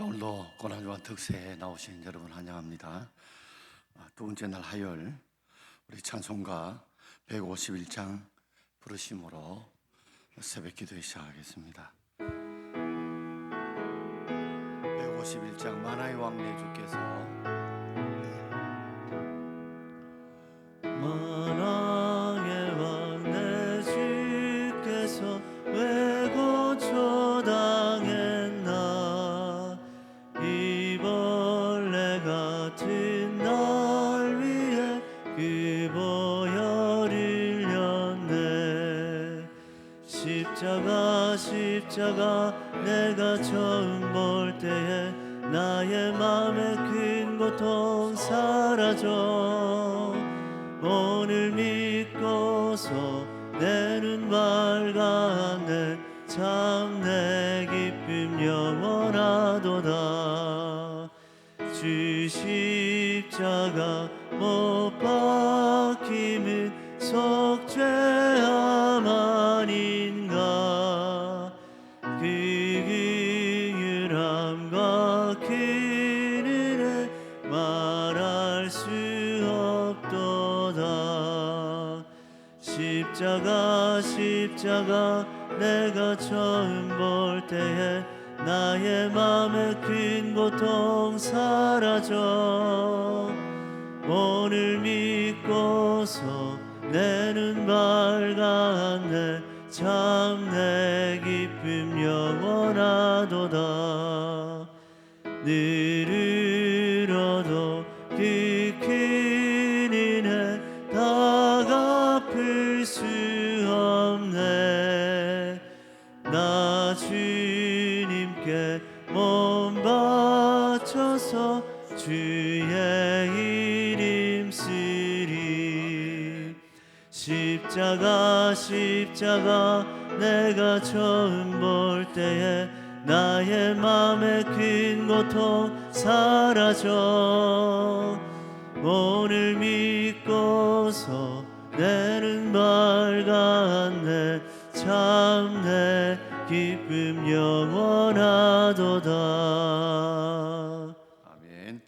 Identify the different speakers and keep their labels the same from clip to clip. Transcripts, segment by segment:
Speaker 1: 자, 오늘도 고난주간 특세에 나오신 여러분 환영합니다. 두 번째 날 화요일 우리 찬송가 151장 부르심으로 새벽 기도에 시작하겠습니다. 151장 만화의 왕 내 주께서
Speaker 2: 만왕의 왕 내 주께서 왜 고초당했나. 이 벌레 같은 날 위해 그 보혈을 흘렸네. 십자가 내가 처음 볼 때에 나의 맘에 큰 고통 사라져. 오늘 믿고서 내 눈 밝았네. 참 내 기쁨 영원하도다. 주 십자가 못 박힘은 속죄함 아닌가. 그 긍휼함과 그 은혜 말할 수 없도다. 십자가 내가 처음 볼 때에 나의 맘에 큰 고통 사라져. 오늘 믿고서 내 눈 밝았네. 참 내 기쁨 영원하도다. 늘 울어도 그 큰 은혜 다 갚을 수 없네. 나 주님께 몸 바쳐서 주의 이름 쓰리. 십자가 내가 처음 볼 때에 나의 맘에 큰 고통 사라져. 오늘 믿고서 내 눈 밝았네. 참 내 기쁨 영원하도다.
Speaker 1: 아멘.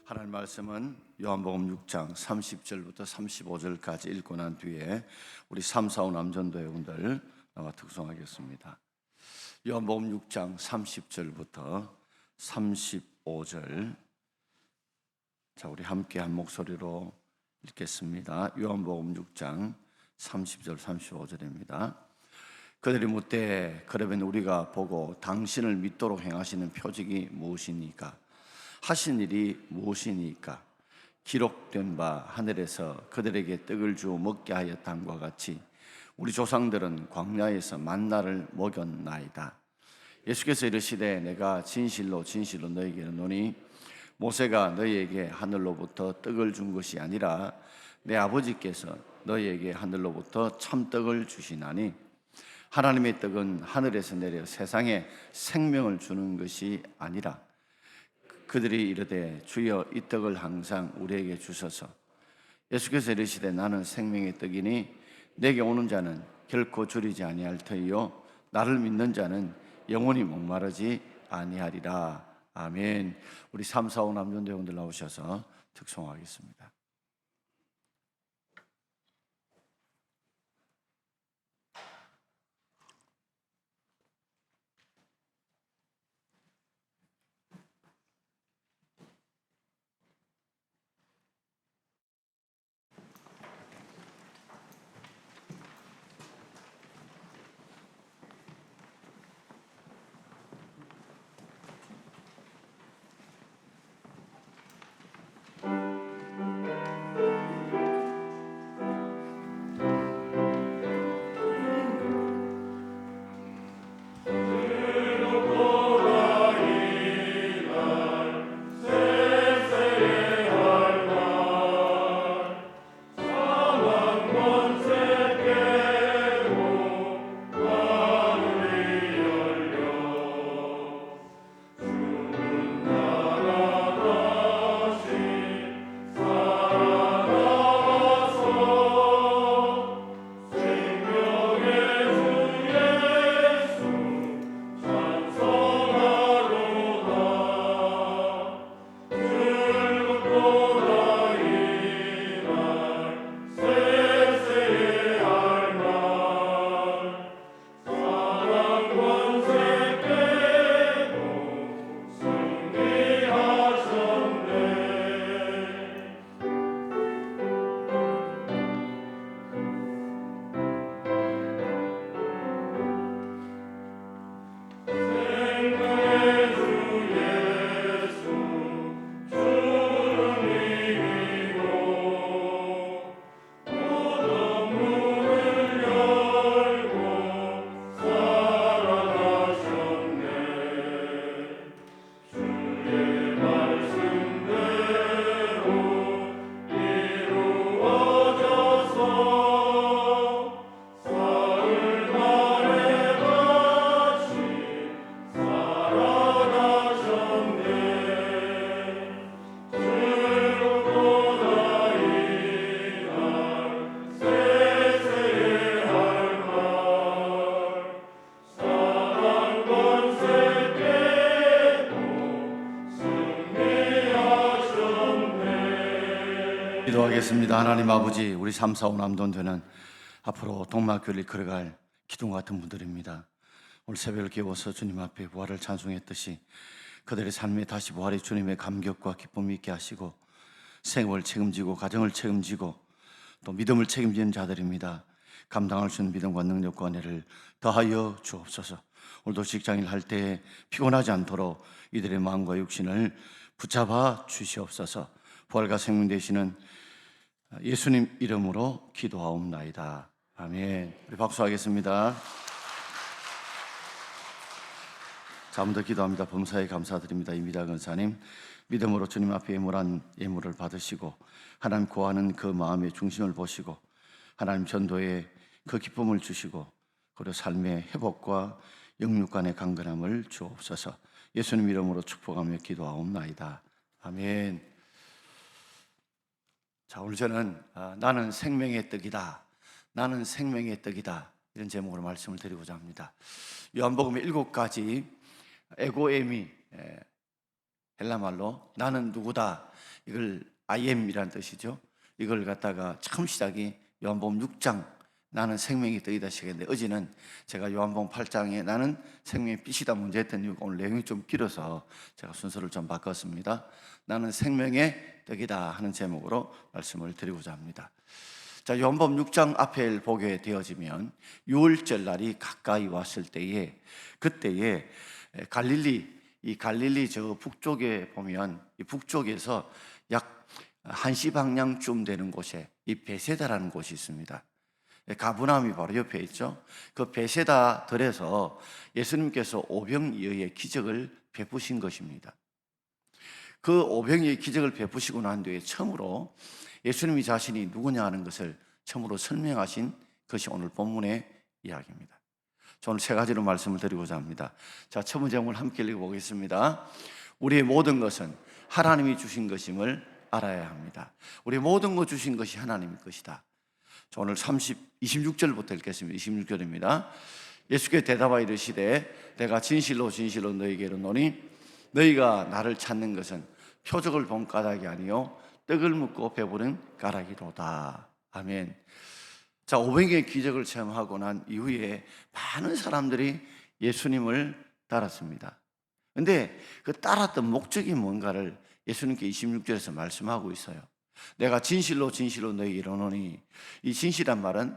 Speaker 1: 하나님 말씀은 요한복음 6장 30절부터 35절까지 읽고 난 뒤에 우리 3, 4, 5 남전도 회원들 나와 특송하겠습니다. 요한복음 6장 30절부터 35절, 자, 우리 함께 한 목소리로 읽겠습니다. 요한복음 6장 30절 35절입니다. 그들이 묻되 그러면 우리가 보고 당신을 믿도록 행하시는 표적이 무엇이니까? 하신 일이 무엇이니까? 기록된 바 하늘에서 그들에게 떡을 주어 먹게 하였다함과 같이 우리 조상들은 광야에서 만나를 먹였나이다. 예수께서 이르시되 내가 진실로 너희에게 이르노니 모세가 너희에게 하늘로부터 떡을 준 것이 아니라 내 아버지께서 너희에게 하늘로부터 참떡을 주시나니 하나님의 떡은 하늘에서 내려 세상에 생명을 주는 것이 아니라. 그들이 이르되 주여 이 떡을 항상 우리에게 주소서. 예수께서 이르시되 나는 생명의 떡이니 내게 오는 자는 결코 줄이지 아니할 터이요 나를 믿는 자는 영원히 목마르지 아니하리라. 아멘. 우리 3, 4, 5 남전도 형들 나오셔서 특송하겠습니다. 기도하겠습니다. 하나님 아버지, 우리 3, 4, 5 남동교는 앞으로 동막교를 걸어갈 기둥 같은 분들입니다. 오늘 새벽을 깨워서 주님 앞에 부활을 찬송했듯이 그들의 삶에 다시 부활의 주님의 감격과 기쁨이 있게 하시고 생업을 책임지고 가정을 책임지고 또 믿음을 책임지는 자들입니다. 감당할 수 있는 믿음과 능력과 은혜를 더하여 주옵소서. 오늘도 직장일 할 때 피곤하지 않도록 이들의 마음과 육신을 붙잡아 주시옵소서. 부활과 생명 되시는 예수님 이름으로 기도하옵나이다. 아멘. 우리 박수하겠습니다. 자, 한번 더 기도합니다. 범사에 감사드립니다. 이미다 근사님, 믿음으로 주님 앞에 예물한 예물을 받으시고 하나님 구하는 그 마음의 중심을 보시고 하나님 전도에 그 기쁨을 주시고 그리고 삶의 회복과 영육 간의 강건함을 주옵소서. 예수님 이름으로 축복하며 기도하옵나이다. 아멘. 자, 오늘 저는 나는 생명의 떡이다, 나는 생명의 떡이다, 이런 제목으로 말씀을 드리고자 합니다. 요한복음의 7가지 에고에미, 헬라말로 나는 누구다, 이걸 I am이라는 뜻이죠. 이걸 갖다가 처음 시작이 요한복음 6장 나는 생명의 떡이다 시작했는데, 어제는 제가 요한복음 8장에 나는 생명의 빛이다 먼저 했던 이유가 오늘 내용이 좀 길어서 제가 순서를 좀 바꿨습니다. 나는 생명의 떡이다 하는 제목으로 말씀을 드리고자 합니다. 자, 요한복음 6장 앞에 보게 되어지면 유월절 날이 가까이 왔을 때에, 그때에 이 갈릴리 저 북쪽에 보면 이 북쪽에서 약 1시 방향쯤 되는 곳에 이 베세다라는 곳이 있습니다. 가브나움이 바로 옆에 있죠. 그 베세다 들에서 예수님께서 오병이어의 기적을 베푸신 것입니다. 그 오병이어의 기적을 베푸시고 난 뒤에 처음으로 예수님이 자신이 누구냐 하는 것을 처음으로 설명하신 것이 오늘 본문의 이야기입니다. 저 오늘 세 가지로 말씀을 드리고자 합니다. 자, 첫 번째 제목을 함께 읽어보겠습니다. 우리의 모든 것은 하나님이 주신 것임을 알아야 합니다. 우리의 모든 것 주신 것이 하나님의 것이다. 저 오늘 26절부터 읽겠습니다. 26절입니다. 예수께서 대답하여 이르시되 내가 진실로 진실로 너희에게 이르노니 너희가 나를 찾는 것은 표적을 본 까닭이 아니요 떡을 묻고 배부른 까닭이로다. 아멘. 자, 오병이어의 기적을 체험하고 난 이후에 많은 사람들이 예수님을 따랐습니다. 근데 그 따랐던 목적이 뭔가를 예수님께 26절에서 말씀하고 있어요. 내가 진실로 진실로 너희에게 이르노니, 이 진실한 말은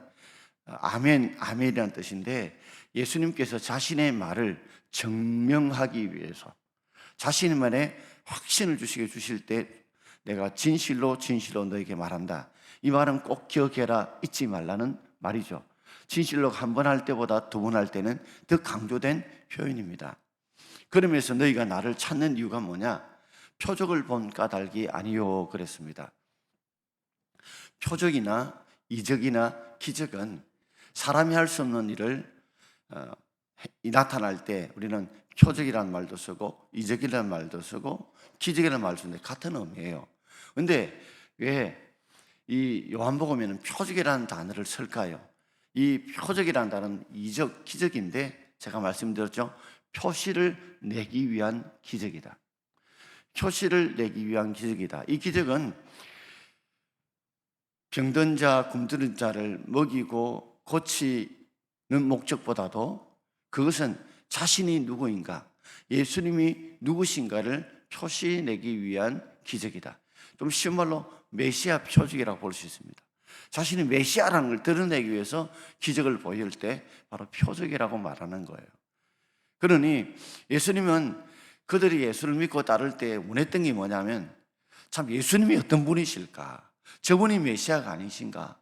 Speaker 1: 아멘, 아멘이라는 뜻인데 예수님께서 자신의 말을 증명하기 위해서 자신의 말에 확신을 주실 때 내가 진실로 진실로 너에게 말한다, 이 말은 꼭 기억해라, 잊지 말라는 말이죠. 진실로 한 번 할 때보다 두 번 할 때는 더 강조된 표현입니다. 그러면서 너희가 나를 찾는 이유가 뭐냐? 표적을 본 까닭이 아니요 그랬습니다. 표적이나 이적이나 기적은 사람이 할 수 없는 일을 나타날 때 우리는 표적이라는 말도 쓰고 이적이라는 말도 쓰고 기적이라는 말도 쓰는데 같은 의미예요. 근데 왜 이 요한복음에는 표적이라는 단어를 쓸까요? 이 표적이라는 단어는 이적, 기적인데 제가 말씀드렸죠. 표시를 내기 위한 기적이다. 표시를 내기 위한 기적이다. 이 기적은 병든 자, 굶주린 자를 먹이고 고치는 목적보다도 그것은 자신이 누구인가, 예수님이 누구신가를 표시내기 위한 기적이다. 좀 쉬운 말로 메시아 표적이라고 볼 수 있습니다. 자신이 메시아라는 걸 드러내기 위해서 기적을 보일 때 바로 표적이라고 말하는 거예요. 그러니 예수님은 그들이 예수를 믿고 따를 때 원했던 게 뭐냐면, 참 예수님이 어떤 분이실까, 저분이 메시아가 아니신가,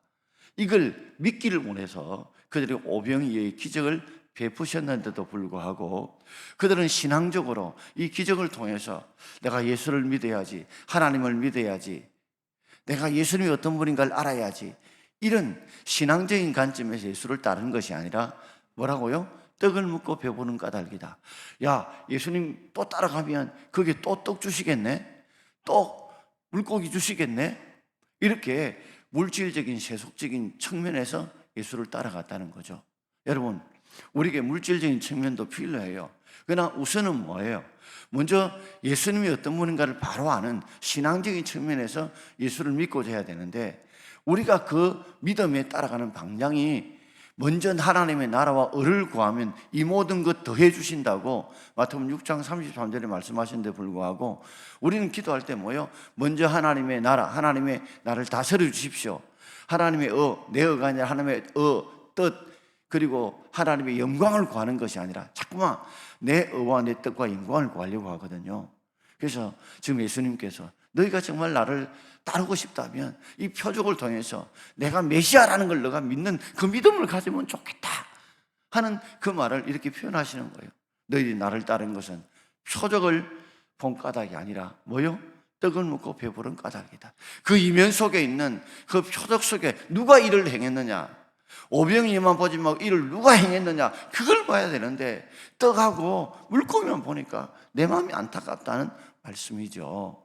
Speaker 1: 이걸 믿기를 원해서 그들이 오병이어의 기적을 베푸셨는데도 불구하고 그들은 신앙적으로 이 기적을 통해서 내가 예수를 믿어야지, 하나님을 믿어야지, 내가 예수님이 어떤 분인가를 알아야지, 이런 신앙적인 관점에서 예수를 따르는 것이 아니라 뭐라고요? 떡을 묻고 배부른 까닭이다. 야, 예수님 또 따라가면 거기에 또 떡 주시겠네? 또 물고기 주시겠네? 이렇게 물질적인 세속적인 측면에서 예수를 따라갔다는 거죠. 여러분, 우리에게 물질적인 측면도 필요해요. 그러나 우선은 뭐예요? 먼저 예수님이 어떤 분인가를 바로 아는 신앙적인 측면에서 예수를 믿고자 해야 되는데, 우리가 그 믿음에 따라가는 방향이 먼저 하나님의 나라와 의를 구하면 이 모든 것 더해 주신다고 마태복음 6장 33절에 말씀하신 데 불구하고, 우리는 기도할 때 뭐예요? 먼저 하나님의 나라를 다스려 주십시오. 하나님의 내 의가 아니라 하나님의 뜻, 그리고 하나님의 영광을 구하는 것이 아니라 자꾸만 내 의와 내 뜻과 영광을 구하려고 하거든요. 그래서 지금 예수님께서 너희가 정말 나를 따르고 싶다면 이 표적을 통해서 내가 메시아라는 걸 너가 믿는 그 믿음을 가지면 좋겠다 하는 그 말을 이렇게 표현하시는 거예요. 너희들이 나를 따른 것은 표적을 본 까닭이 아니라 뭐요? 떡을 먹고 배부른 까닭이다. 그 이면 속에 있는 그 표적 속에 누가 이를 행했느냐, 오병이만 보지 말고 이를 누가 행했느냐, 그걸 봐야 되는데 떡하고 물고기만 보니까 내 마음이 안타깝다는 말씀이죠.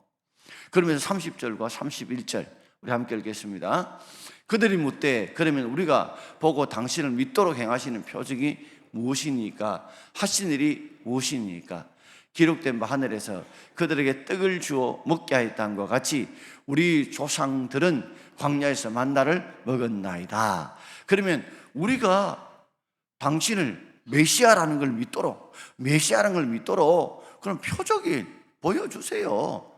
Speaker 1: 그러면서 30절과 31절 우리 함께 읽겠습니다. 그들이 묻되 그러면 우리가 보고 당신을 믿도록 행하시는 표적이 무엇이니까, 하신 일이 무엇이니까? 기록된 바 하늘에서 그들에게 떡을 주어 먹게 하였다는 같이 우리 조상들은 광야에서 만나를 먹었나이다. 그러면 우리가 당신을 메시아라는 걸 믿도록, 그럼 표적이 보여주세요.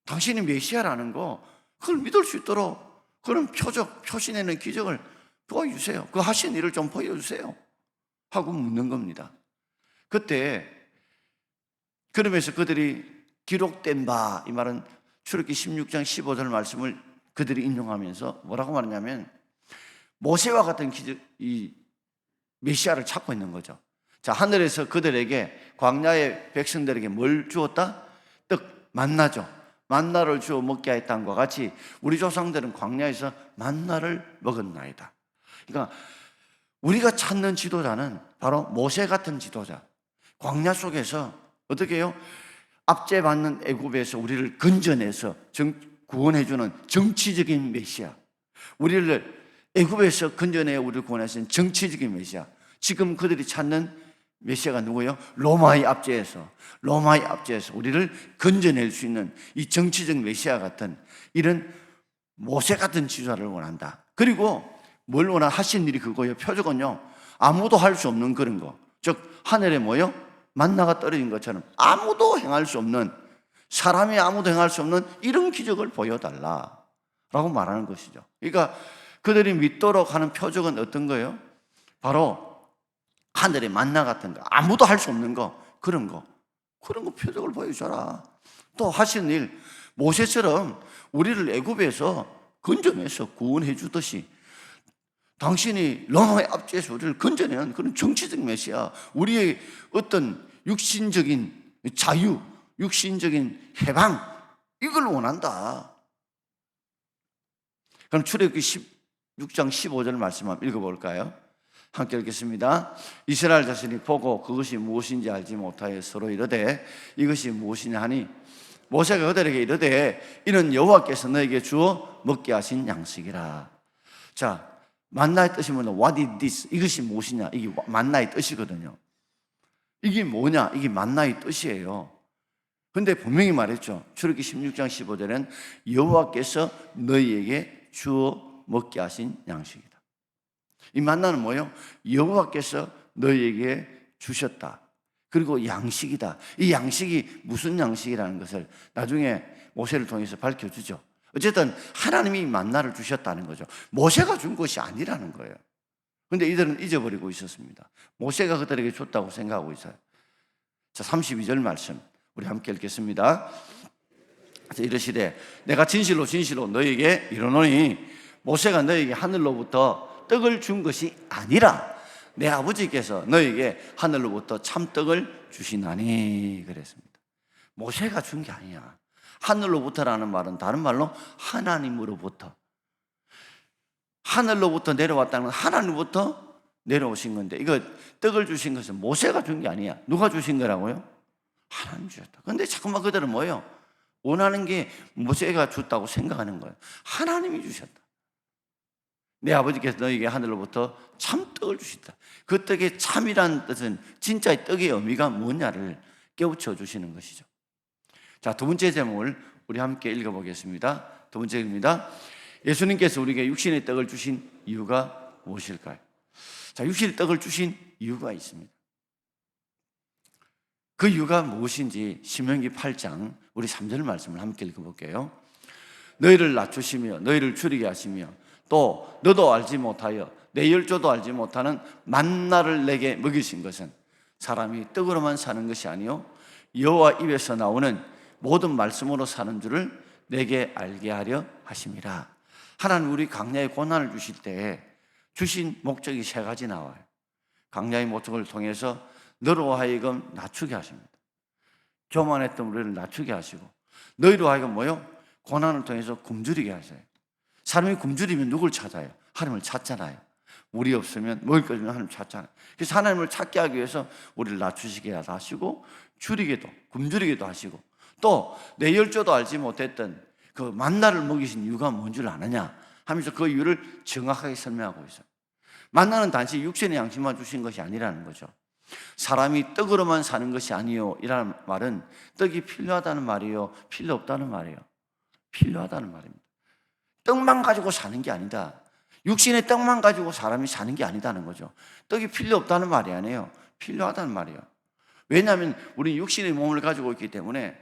Speaker 1: 당신이 메시아라는 거, 그걸 믿을 수 있도록 그런 표시내는 기적을 보여주세요. 그 하신 일을 좀 보여주세요 하고 묻는 겁니다. 그때 그러면서 그들이 기록된 바, 이 말은 출애굽기 16장 15절 말씀을 그들이 인용하면서 뭐라고 말하냐면, 모세와 같은 이 메시아를 찾고 있는 거죠. 자, 하늘에서 그들에게, 광야의 백성들에게 뭘 주었다? 떡, 만나죠. 만나를 주어 먹게 하였다는 것 같이 우리 조상들은 광야에서 만나를 먹었나이다. 그러니까 우리가 찾는 지도자는 바로 모세 같은 지도자, 광야 속에서 어떻게 해요? 압제받는 애굽에서 우리를 건져내서 구원해주는 정치적인 메시아, 우리를 애굽에서 건져내 우리를 구원하신 정치적인 메시아. 지금 그들이 찾는 메시아가 누구예요? 로마의 압제에서 우리를 건져낼 수 있는 이 정치적 메시아 같은 이런 모세 같은 지도자를 원한다. 그리고 뭘 원하? 하신 일이 그거예요. 표적은요, 아무도 할 수 없는 그런 거, 즉 하늘에 뭐요? 만나가 떨어진 것처럼 아무도 행할 수 없는, 사람이 아무도 행할 수 없는 이런 기적을 보여달라라고 말하는 것이죠. 그러니까 그들이 믿도록 하는 표적은 어떤 거예요? 바로 하늘의 만나 같은 거, 아무도 할 수 없는 거, 그런 거 표적을 보여줘라. 또 하신 일, 모세처럼 우리를 애굽에서 건져내서 구원해 주듯이 당신이 로마의 압제에서 우리를 건져내는 그런 정치적 메시아, 우리의 어떤 육신적인 자유, 육신적인 해방, 이걸 원한다. 그럼 출애굽기 16장 15절 말씀 한번 읽어볼까요? 함께 읽겠습니다. 이스라엘 자손이 보고 그것이 무엇인지 알지 못하여 서로 이르되 이것이 무엇이냐 하니, 모세가 그들에게 이르되 이는 여호와께서 너에게 주어 먹게 하신 양식이라. 자, 만나의 뜻이 뭐냐? What is this? 이것이 무엇이냐? 이게 만나의 뜻이거든요. 이게 뭐냐? 이게 만나의 뜻이에요. 근데 분명히 말했죠. 출애굽기 16장 15절에는 여호와께서 너희에게 주어 먹게 하신 양식이다. 이 만나는 뭐예요? 여호와께서 너희에게 주셨다. 그리고 양식이다. 이 양식이 무슨 양식이라는 것을 나중에 모세를 통해서 밝혀주죠. 어쨌든 하나님이 만나를 주셨다는 거죠. 모세가 준 것이 아니라는 거예요. 그런데 이들은 잊어버리고 있었습니다. 모세가 그들에게 줬다고 생각하고 있어요. 자, 32절 말씀 우리 함께 읽겠습니다. 이르시되 내가 진실로 너희에게 이르노니 모세가 너희에게 하늘로부터 떡을 준 것이 아니라 내 아버지께서 너희에게 하늘로부터 참떡을 주시나니 그랬습니다. 모세가 준 게 아니야. 하늘로부터라는 말은 다른 말로 하나님으로부터, 하늘로부터 내려왔다는 건 하나님부터 내려오신 건데, 이거 떡을 주신 것은 모세가 준 게 아니야. 누가 주신 거라고요? 하나님 주셨다. 그런데 자꾸만 그들은 뭐예요? 원하는 게 모세가 줬다고 생각하는 거예요. 하나님이 주셨다. 내 아버지께서 너에게 하늘로부터 참떡을 주신다. 그 떡의 참이란 뜻은 진짜의 떡의 의미가 뭐냐를 깨우쳐 주시는 것이죠. 자, 두 번째 제목을 우리 함께 읽어보겠습니다. 두 번째입니다. 예수님께서 우리에게 육신의 떡을 주신 이유가 무엇일까요? 자, 육신의 떡을 주신 이유가 있습니다. 그 이유가 무엇인지 신명기 8장 우리 3절 말씀을 함께 읽어볼게요. 너희를 낮추시며 너희를 줄이게 하시며 또 너도 알지 못하여 내 열조도 알지 못하는 만나를 내게 먹이신 것은 사람이 떡으로만 사는 것이 아니요 여호와 입에서 나오는 모든 말씀으로 사는 줄을 내게 알게 하려 하심이라. 하나님 우리 광야에 고난을 주실 때 주신 목적이 세 가지 나와요. 광야의 목적을 통해서 너로 하여금 낮추게 하십니다. 교만했던 우리를 낮추게 하시고 너희로 하여금 뭐요? 고난을 통해서 굶주리게 하셔요. 사람이 굶주리면 누굴 찾아요? 하나님을 찾잖아요. 물이 없으면 먹을 것 없으면 하나님을 찾잖아요. 그래서 하나님을 찾게 하기 위해서 우리를 낮추시게 하시고 줄이게도 굶주리게도 하시고 또 내 열조도 알지 못했던 그 만나를 먹이신 이유가 뭔 줄 아느냐 하면서 그 이유를 정확하게 설명하고 있어요. 만나는 단지 육신의 양식만 주신 것이 아니라는 거죠. 사람이 떡으로만 사는 것이 아니요 이라는 말은 떡이 필요하다는 말이에요, 필요 없다는 말이에요? 필요하다는 말입니다. 떡만 가지고 사는 게 아니다. 육신의 떡만 가지고 사람이 사는 게 아니다는 거죠. 떡이 필요 없다는 말이 아니에요, 필요하다는 말이에요. 왜냐하면 우리 육신의 몸을 가지고 있기 때문에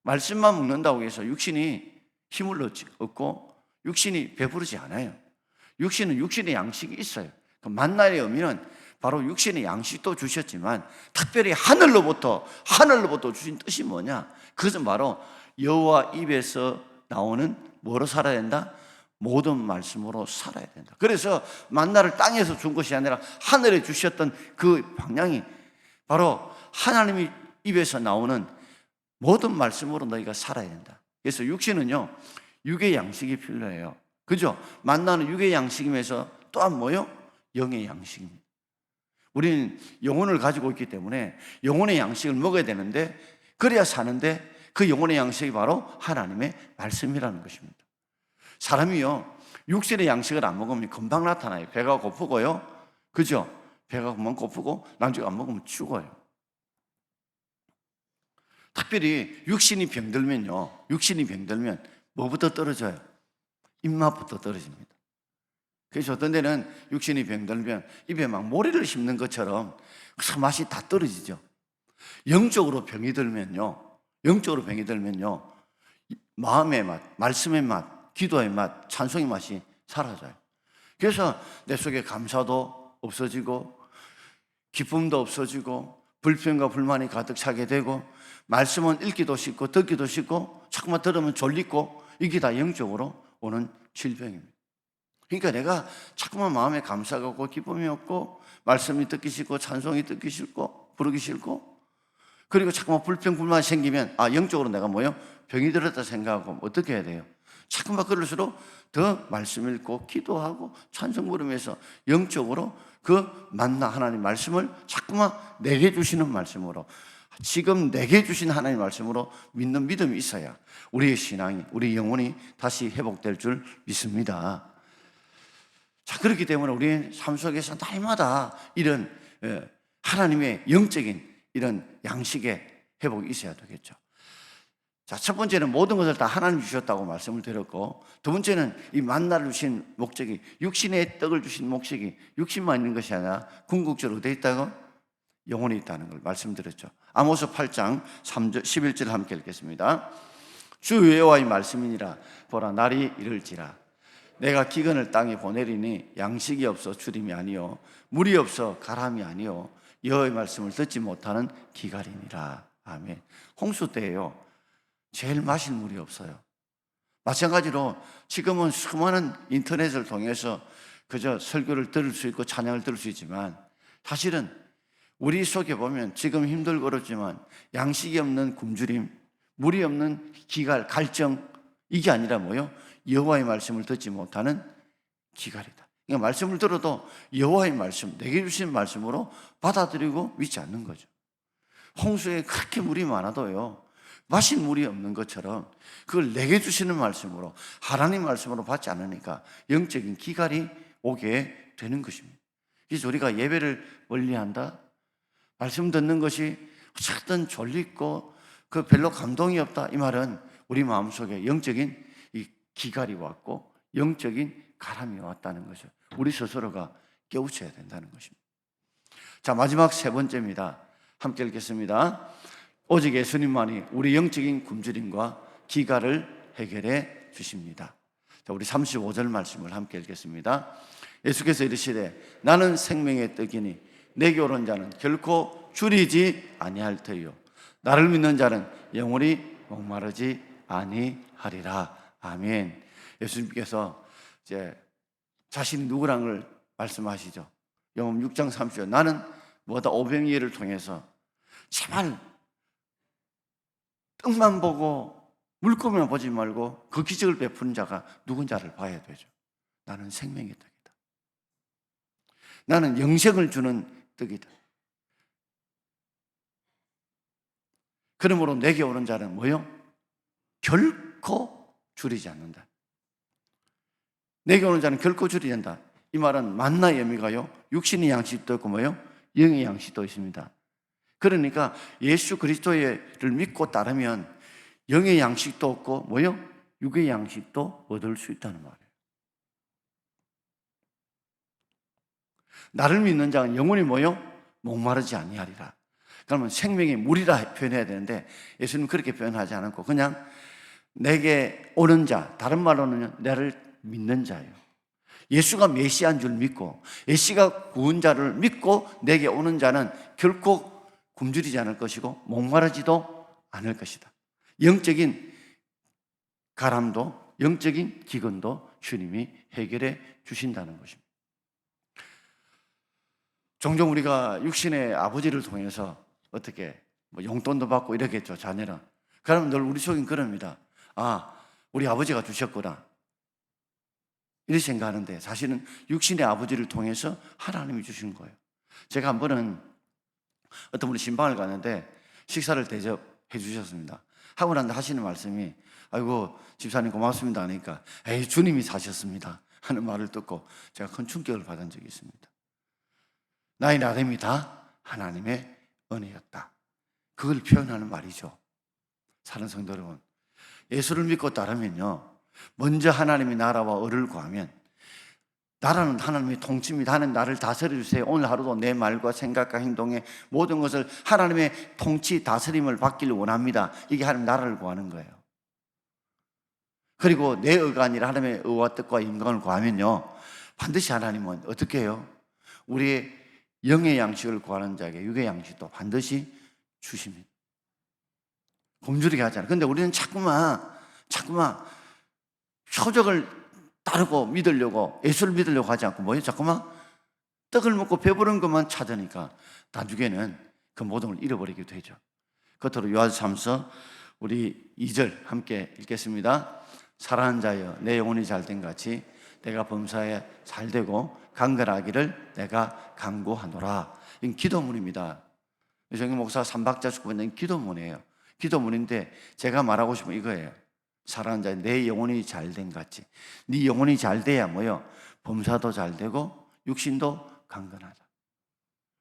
Speaker 1: 말씀만 먹는다고 해서 육신이 힘을 얻고 육신이 배부르지 않아요. 육신은 육신의 양식이 있어요. 그 만나의 의미는 바로 육신의 양식도 주셨지만 특별히 하늘로부터 주신 뜻이 뭐냐? 그것은 바로 여호와 입에서 나오는 뭐로 살아야 된다? 모든 말씀으로 살아야 된다. 그래서 만나를 땅에서 준 것이 아니라 하늘에 주셨던 그 방향이 바로 하나님의 입에서 나오는 모든 말씀으로 너희가 살아야 된다. 그래서 육신은요, 육의 양식이 필요해요. 그죠? 만나는 육의 양식이면서 또한 뭐요? 영의 양식입니다. 우리는 영혼을 가지고 있기 때문에 영혼의 양식을 먹어야 되는데 그래야 사는데 그 영혼의 양식이 바로 하나님의 말씀이라는 것입니다. 사람이요, 육신의 양식을 안 먹으면 금방 나타나요. 배가 고프고요. 그죠? 배가 금방 고프고 나중에 안 먹으면 죽어요. 특별히 육신이 병들면요, 육신이 병들면 뭐부터 떨어져요? 입맛부터 떨어집니다. 그래서 어떤 데는 육신이 병들면 입에 막 모래를 씹는 것처럼 그 맛이 다 떨어지죠. 영적으로 병이 들면요, 마음의 맛, 말씀의 맛, 기도의 맛, 찬송의 맛이 사라져요. 그래서 내 속에 감사도 없어지고 기쁨도 없어지고 불평과 불만이 가득 차게 되고 말씀은 읽기도 싫고 듣기도 싫고 자꾸만 들으면 졸리고 이게 다 영적으로 오는 질병입니다. 그러니까 내가 자꾸만 마음에 감사가 없고 기쁨이 없고 말씀이 듣기 싫고 찬송이 듣기 싫고 부르기 싫고 그리고 자꾸만 불평 불만이 생기면 영적으로 내가 뭐요? 병이 들었다 생각하고 어떻게 해야 돼요? 자꾸만 그럴수록 더 말씀 읽고 기도하고 찬송 부르면서 영적으로 그 만나 하나님 말씀을 자꾸만 내게 주시는 말씀으로 지금 내게 주신 하나님 말씀으로 믿는 믿음이 있어야 우리의 신앙이, 우리 영혼이 다시 회복될 줄 믿습니다. 자, 그렇기 때문에 우리의 삶 속에서 날마다 이런 하나님의 영적인 이런 양식의 회복이 있어야 되겠죠. 자, 첫 번째는 모든 것을 다 하나님 주셨다고 말씀을 드렸고, 두 번째는 이 만나를 주신 목적이, 육신의 떡을 주신 목적이 육신만 있는 것이 아니라 궁극적으로 어디에 있다고? 영혼에 있다는 걸 말씀드렸죠. 아모스 8장 3절, 11절 함께 읽겠습니다. 주 여호와의 말씀이니라. 보라, 날이 이를지라. 내가 기근을 땅에 보내리니 양식이 없어 주림이 아니요 물이 없어 가람이 아니요 여호와의 말씀을 듣지 못하는 기갈이니라. 아멘. 홍수 때예요. 제일 마실 물이 없어요. 마찬가지로 지금은 수많은 인터넷을 통해서 그저 설교를 들을 수 있고 찬양을 들을 수 있지만 사실은 우리 속에 보면 지금 힘들고 어렵지만 양식이 없는 굶주림, 물이 없는 기갈, 갈증, 이게 아니라 뭐요? 여호와의 말씀을 듣지 못하는 기갈이다. 그러니까 말씀을 들어도 여호와의 말씀, 내게 주신 말씀으로 받아들이고 믿지 않는 거죠. 홍수에 그렇게 물이 많아도요, 마실 물이 없는 것처럼 그걸 내게 주시는 말씀으로, 하나님 말씀으로 받지 않으니까 영적인 기갈이 오게 되는 것입니다. 그래서 우리가 예배를 멀리한다, 말씀 듣는 것이 어쨌든 졸리고 그 별로 감동이 없다, 이 말은 우리 마음속에 영적인 이 기갈이 왔고 영적인 가람이 왔다는 것을 우리 스스로가 깨우쳐야 된다는 것입니다. 자, 마지막 세 번째입니다. 함께 읽겠습니다. 오직 예수님만이 우리 영적인 굶주림과 기갈을 해결해 주십니다. 자, 우리 35절 말씀을 함께 읽겠습니다. 예수께서 이르시되 나는 생명의 떡이니 내게 오는 자는 결코 줄이지 아니할 터이요 나를 믿는 자는 영원히 목마르지 아니하리라. 아멘. 예수님께서 이제 자신이 누구랑을 말씀하시죠. 요한복음 6장 30절 나는 뭐다 오병이어를 통해서 제발 떡만 보고 물고기만 보지 말고 그 기적을 베푸는 자가 누군자를 봐야 되죠. 나는 생명의 떡이다. 나는 영생을 주는 떡이다. 그러므로 내게 오는 자는 뭐요? 결코 줄이지 않는다. 내게 오는 자는 결코 줄이지 않는다. 이 말은 만나의 의미가요, 육신의 양식도 있고 뭐요? 영의 양식도 있습니다. 그러니까 예수 그리스도를 믿고 따르면 영의 양식도 얻고 뭐요? 육의 양식도 얻을 수 있다는 말이에요. 나를 믿는 자는 영원히 뭐요? 목마르지 아니하리라. 그러면 생명의 물이라 표현해야 되는데 예수님은 그렇게 표현하지 않고 그냥 내게 오는 자, 다른 말로는 나를 믿는 자예요. 예수가 메시아인 줄 믿고 예수가 구원자를 믿고 내게 오는 자는 결코 굶주리지 않을 것이고 목마르지도 않을 것이다. 영적인 가람도 영적인 기근도 주님이 해결해 주신다는 것입니다. 종종 우리가 육신의 아버지를 통해서 어떻게 용돈도 받고 이러겠죠, 자녀는. 그러면 늘 우리 속엔 그럽니다. 아, 우리 아버지가 주셨구나, 이렇게 생각하는데 사실은 육신의 아버지를 통해서 하나님이 주신 거예요. 제가 한 번은 어떤 분이 신방을 갔는데 식사를 대접해 주셨습니다. 하고 나서 하시는 말씀이 아이고 집사님 고맙습니다 하니까 에이 주님이 사셨습니다 하는 말을 듣고 제가 큰 충격을 받은 적이 있습니다. 나의 나됨이 다 하나님의 은혜였다. 그걸 표현하는 말이죠. 사랑하는 성도 여러분, 예수를 믿고 따르면요, 먼저 하나님의 나라와 의를 구하면 나라는 하나님의 통치입니다. 하나님 나를 다스려 주세요. 오늘 하루도 내 말과 생각과 행동에 모든 것을 하나님의 통치 다스림을 받기를 원합니다. 이게 하나님 나라를 구하는 거예요. 그리고 내 의가 아니라 하나님의 의와 뜻과 영광을 구하면요, 반드시 하나님은 어떻게 해요? 우리의 영의 양식을 구하는 자에게 육의 양식도 반드시 주십니다. 굶주리게 하잖아요. 근데 우리는 자꾸만 표적을 따르고 믿으려고, 예수를 믿으려고 하지 않고 뭐예요? 자꾸만 떡을 먹고 배부른 것만 찾으니까 나중에는 그 모든 걸 잃어버리게 되죠. 끝으로 요한삼서 우리 2절 함께 읽겠습니다. 사랑하는 자여 내 영혼이 잘된 같이 내가 범사에 잘되고 강건하기를 내가 간구하노라. 이건 기도문입니다. 정영 목사 3박자 축복은 기도문이에요. 기도문인데 제가 말하고 싶은 이거예요. 사랑하는 자여 내 영혼이 잘된 같이, 네 영혼이 잘 돼야 뭐요? 범사도 잘 되고 육신도 강건하다.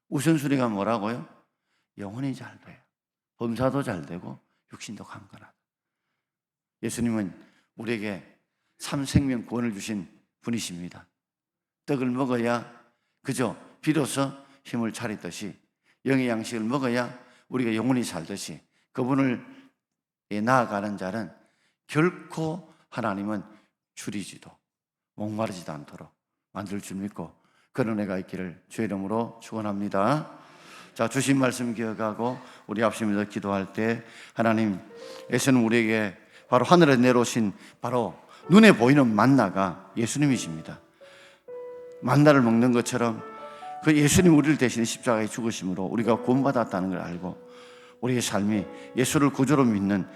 Speaker 1: 우선순위가 뭐라고요? 영혼이 잘 돼요. 범사도 잘 되고 육신도 강건하다. 예수님은 우리에게 삼생명 구원을 주신 분이십니다. 떡을 먹어야 그저 비로소 힘을 차리듯이 영의 양식을 먹어야 우리가 영혼이 살듯이 그분을 나아가는 자는 결코 하나님은 줄이지도 목마르지도 않도록 만들 줄 믿고 그런 은혜가 있기를 주의 이름으로 축원합니다. 자, 주신 말씀 기억하고 우리 합심해서 기도할 때 하나님, 예수는 우리에게 바로 하늘에 내려오신 바로 눈에 보이는 만나가 예수님이십니다. 만나를 먹는 것처럼 그 예수님 우리를 대신해 십자가에 죽으심으로 우리가 구원받았다는 걸 알고 우리의 삶이 예수를 구주로 믿는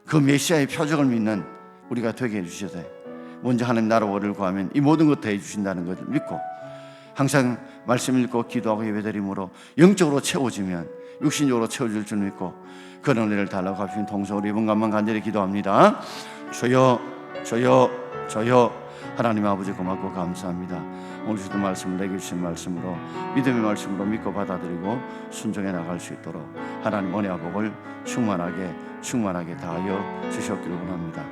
Speaker 1: 그 메시아의 표적을 믿는 우리가 되게 해주셔서 먼저 하나님 나라와 의를 구하면 이 모든 것 다 해주신다는 것을 믿고 항상 말씀 읽고 기도하고 예배드림으로 영적으로 채워지면 육신적으로 채워줄 줄 믿고 그런 은혜를 달라고 하시는 동성으로 이번 간만 간절히 기도합니다. 주여 주여 주여. 하나님 아버지 고맙고 감사합니다. 오늘 주신 말씀을 내게 주신 말씀으로 믿음의 말씀으로 믿고 받아들이고 순종해 나갈 수 있도록 하나님 은혜와 복을 충만하게 다하여 주셨기를 원합니다.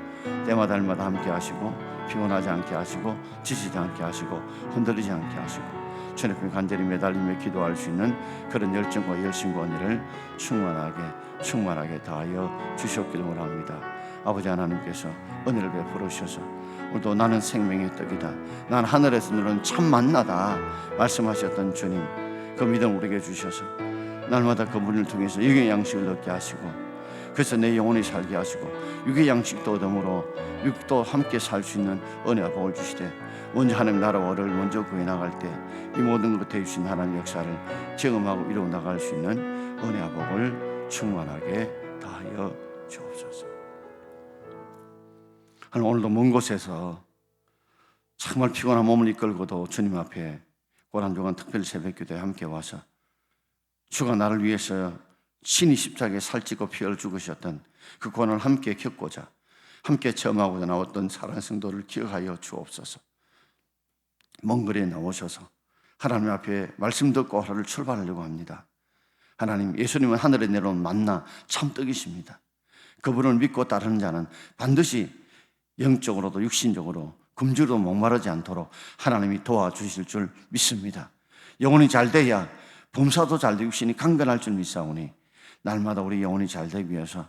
Speaker 1: 때마다 날마다 함께 하시고 피곤하지 않게 하시고 지치지 않게 하시고 흔들리지 않게 하시고 주님 앞에 간절히 매달리며 기도할 수 있는 그런 열정과 열심과 은혜를 충만하게 다하여 주셨기를 원합니다. 아버지 하나님께서 은혜를 베풀어 주셔서 오늘도 나는 생명의 떡이다, 난 하늘에서 누른 참 만나다 말씀하셨던 주님, 그 믿음 우리에게 주셔서 날마다 그분을 통해서 육의 양식을 얻게 하시고, 그래서 내 영혼이 살게 하시고 육의 양식도 얻음으로 육도 함께 살 수 있는 은혜와 복을 주시되, 먼저 하나님 나라와 의를 먼저 구해 나갈 때 이 모든 것에 주신 하나님 역사를 경험하고 이루어 나갈 수 있는 은혜와 복을 충만하게 다하여 주옵소서. 오늘도 먼 곳에서 정말 피곤한 몸을 이끌고도 주님 앞에 고난주간 특별 새벽기도에 함께 와서 주가 나를 위해서 친히 십자가에 살찌고 피 흘려 죽으셨던 그 고난을 함께 겪고자 함께 체험하고자 나왔던 사랑하는 성도를 기억하여 주옵소서. 먼 거리에 나오셔서 하나님 앞에 말씀 듣고 하루를 출발하려고 합니다. 하나님, 예수님은 하늘에 내려온 만나 참떡이십니다. 그분을 믿고 따르는 자는 반드시 영적으로도 육신적으로 금주로 목마르지 않도록 하나님이 도와주실 줄 믿습니다. 영혼이 잘 돼야 범사도 잘 되고 육신이 강건할 줄 믿사오니 날마다 우리 영혼이 잘 되기 위해서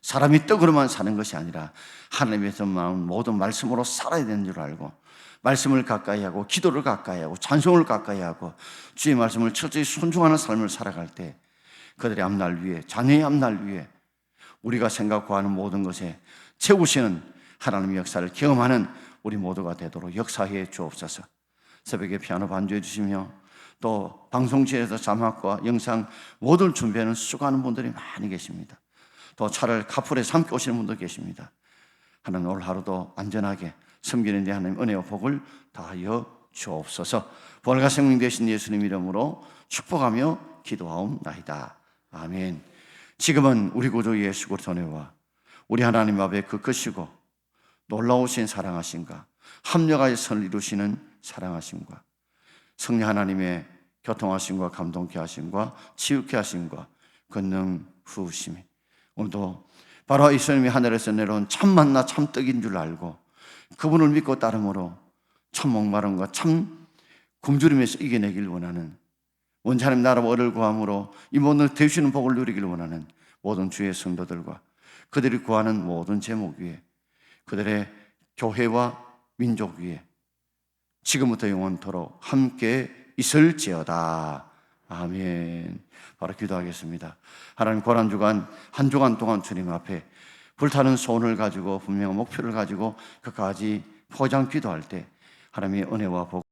Speaker 1: 사람이 떡으로만 사는 것이 아니라 하나님에서 나온 모든 말씀으로 살아야 되는 줄 알고, 말씀을 가까이 하고 기도를 가까이 하고 찬송을 가까이 하고 주의 말씀을 철저히 순종하는 삶을 살아갈 때 그들의 앞날 위에, 자녀의 앞날 위에 우리가 생각하고 하는 모든 것에 채우시는 하나님의 역사를 경험하는 우리 모두가 되도록 역사해 주옵소서. 새벽에 피아노 반주해 주시며 또 방송실에서 자막과 영상 모든 준비하는 수고하는 분들이 많이 계십니다. 또 차를 카풀에서 함께 오시는 분도 계십니다. 하나님, 오늘 하루도 안전하게 섬기는 데 하나님 은혜와 복을 다하여 주옵소서. 부활과 생명 되신 예수님 이름으로 축복하며 기도하옵나이다. 아멘. 지금은 우리 구주 예수 그리스도 은혜와 우리 하나님 앞에 그 크시고 놀라우신 사랑하심과 합력하여 선을 이루시는 사랑하심과 성령 하나님의 교통하심과 감동케 하심과 치유케 하심과 권능 부으심이 오늘도 바로 예수님이 하늘에서 내려온 참 만나 참 떡인 줄 알고 그분을 믿고 따름으로 참 목마름과 참 굶주림에서 이겨내길 원하는, 먼저 하나님 나라와 의를 구함으로 이 모든 되시는 복을 누리길 원하는 모든 주의 성도들과 그들이 구하는 모든 제목 위에, 그들의 교회와 민족 위에 지금부터 영원토록 함께 있을지어다. 아멘. 바로 기도하겠습니다. 하나님, 고난주간 한 주간 동안 주님 앞에 불타는 소원을 가지고 분명한 목표를 가지고 끝까지 포장 기도할 때 하나님의 은혜와 복